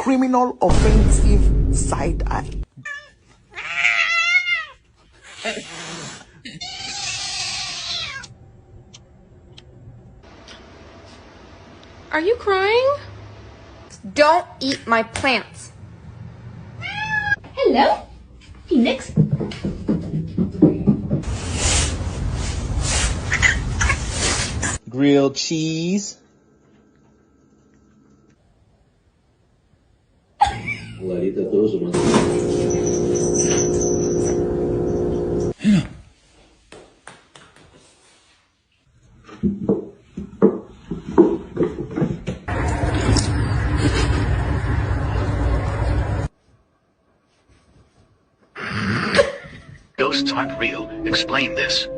criminal offensive side eye. Are you crying? Don't eat my plants. Hello, Phoenix. Grilled cheese. Ghosts aren't real. Explain this.